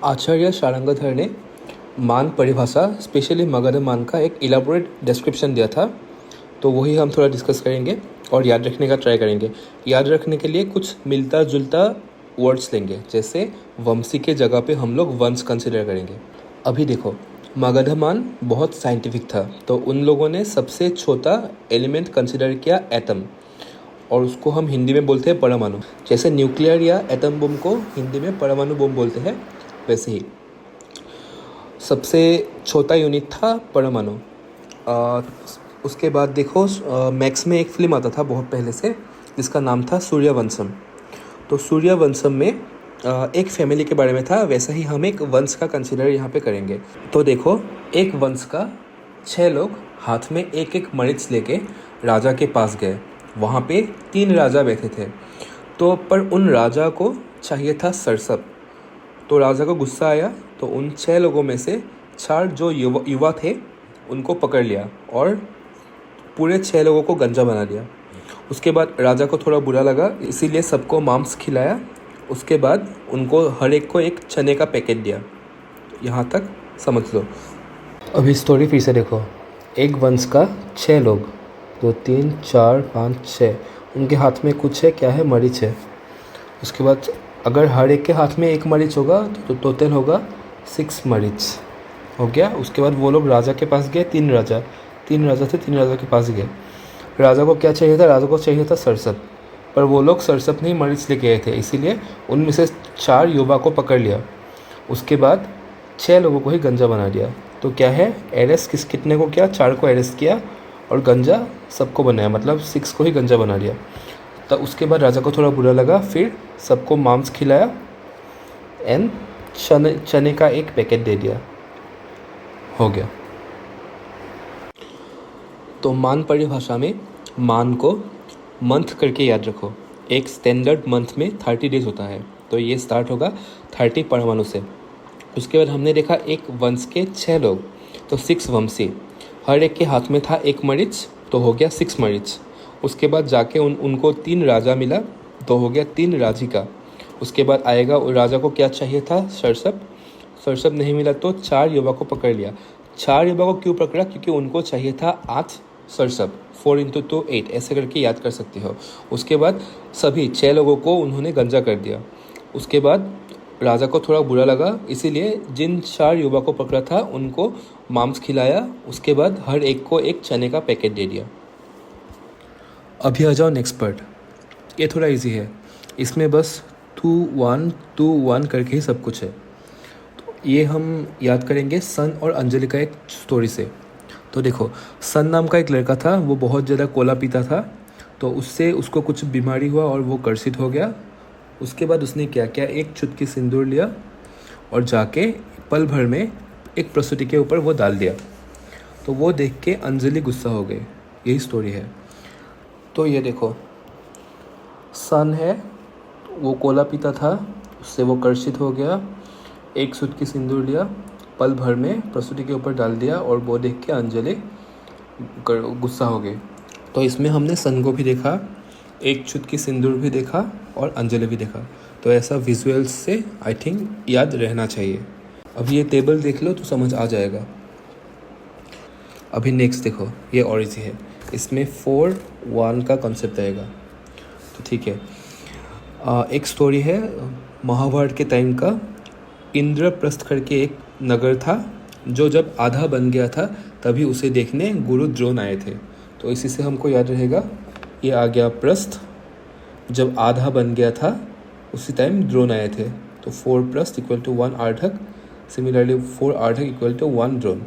आचार्य शारंगधर ने मान परिभाषा स्पेशली मगध मान का एक इलाबोरेट डिस्क्रिप्शन दिया था, तो वही हम थोड़ा डिस्कस करेंगे और याद रखने का ट्राई करेंगे। याद रखने के लिए कुछ मिलता जुलता वर्ड्स लेंगे, जैसे वंशी के जगह पे हम लोग वंश कंसिडर करेंगे। अभी देखो, मगधमान बहुत साइंटिफिक था, तो उन लोगों ने सबसे छोटा एलिमेंट कंसिडर किया एटम, और उसको हम हिंदी में बोलते हैं परमाणु। जैसे न्यूक्लियर या एटम बम को हिंदी में परमाणु बम बोलते हैं, वैसे ही सबसे छोटा यूनिट था परमाणु। उसके बाद देखो, मैक्स में एक फिल्म आता था बहुत पहले से, जिसका नाम था सूर्यवंशम। तो सूर्यवंशम में एक फैमिली के बारे में था, वैसा ही हम एक वंश का कंसिडर यहाँ पे करेंगे। तो देखो, एक वंश का 6 लोग हाथ में एक एक मरीच लेके राजा के पास गए। वहाँ पे 3 राजा बैठे थे, तो पर उन राजा को चाहिए था सरसप। तो राजा को गुस्सा आया, तो उन 6 लोगों में से 4 जो युवा थे उनको पकड़ लिया और पूरे 6 लोगों को गंजा बना दिया। उसके बाद राजा को थोड़ा बुरा लगा, इसीलिए सबको मांस खिलाया। उसके बाद उनको हर एक को एक चने का पैकेट दिया। यहाँ तक समझ लो। अभी स्टोरी फिर से देखो। एक वंश का 6 लोग, 2 3 4 5 6, उनके हाथ में कुछ है, क्या है, मरीच है। उसके बाद अगर हर एक के हाथ में एक मरीच होगा तो टोटल होगा 6 मरीच हो गया। उसके बाद वो लोग राजा के पास गए, 3 राजा थे, 3 राजा के पास गए। राजा को क्या चाहिए था? राजा को चाहिए था सरसप, पर वो लोग सरसप नहीं मरीच लेके आए थे, इसीलिए उनमें से 4 युवा को पकड़ लिया। उसके बाद 6 लोगों को ही गंजा बना दिया। तो क्या है, अरेस्ट कितने को किया? 4 को अरेस्ट किया और गंजा सबको बनाया, मतलब 6 को ही गंजा बना दिया। तब उसके बाद राजा को थोड़ा बुरा लगा, फिर सबको मांस खिलाया एंड चने का एक पैकेट दे दिया, हो गया। तो मान परिभाषा में मान को मंथ करके याद रखो। एक स्टैंडर्ड मंथ में 30 डेज होता है, तो ये स्टार्ट होगा 30 परमाणु से। उसके बाद हमने देखा एक वंश के 6 लोग, तो 6 वंशी, हर एक के हाथ में था एक मरीच, तो हो गया 6 मरीच। उसके बाद जाके उनको 3 राजा मिला, तो हो गया 3 राजिका। उसके बाद आएगा, राजा को क्या चाहिए था? सरसप नहीं मिला तो 4 युवा को पकड़ लिया। 4 युवा को क्यों पकड़ा? क्योंकि उनको चाहिए था 8 सरसप, 4 × 2 8, ऐसे करके याद कर सकते हो। उसके बाद सभी 6 लोगों को उन्होंने गंजा कर दिया। उसके बाद राजा को थोड़ा बुरा लगा, इसीलिए जिन 4 युवा को पकड़ा था उनको मांस खिलाया। उसके बाद हर एक को एक चने का पैकेट दे दिया। अभी आ जाओ नेक्स्ट पार्ट। ये थोड़ा इजी है, इसमें बस 2 1 2 1 करके ही सब कुछ है। तो ये हम याद करेंगे सन और अंजलि का एक स्टोरी से। तो देखो, सन नाम का एक लड़का था, वो बहुत ज़्यादा कोला पीता था, तो उससे उसको कुछ बीमारी हुआ और वो कर्षित हो गया। उसके बाद उसने क्या किया, एक चुटकी सिंदूर लिया और जाके पल भर में एक प्रसूति के ऊपर वो डाल दिया। तो वो देख के अंजलि गुस्सा हो गई। यही स्टोरी है। तो ये देखो, सन है, वो कोला पीता था, उससे वो कर्षित हो गया, एक चुटकी सिंदूर लिया, पल भर में प्रसूति के ऊपर डाल दिया, और वो देख के अंजलि गुस्सा हो गई। तो इसमें हमने सन को भी देखा, एक चुटकी सिंदूर भी देखा और अंजलि भी देखा। तो ऐसा विजुअल्स से आई थिंक याद रहना चाहिए। अब ये टेबल देख लो तो समझ आ जाएगा। अभी नेक्स्ट देखो, ये और इजी है, इसमें 4 1 का कॉन्सेप्ट आएगा। तो ठीक है, एक स्टोरी है महाभारत के टाइम का। इंद्रप्रस्थ करके एक नगर था, जो जब आधा बन गया था तभी उसे देखने गुरु द्रोण आए थे। तो इसी से हमको याद रहेगा, ये आ गया प्रस्थ, जब आधा बन गया था उसी टाइम द्रोण आए थे। तो 4 प्रस्थ = 1 आर्धक, सिमिलरली 4 आर्धक = 1 द्रोण।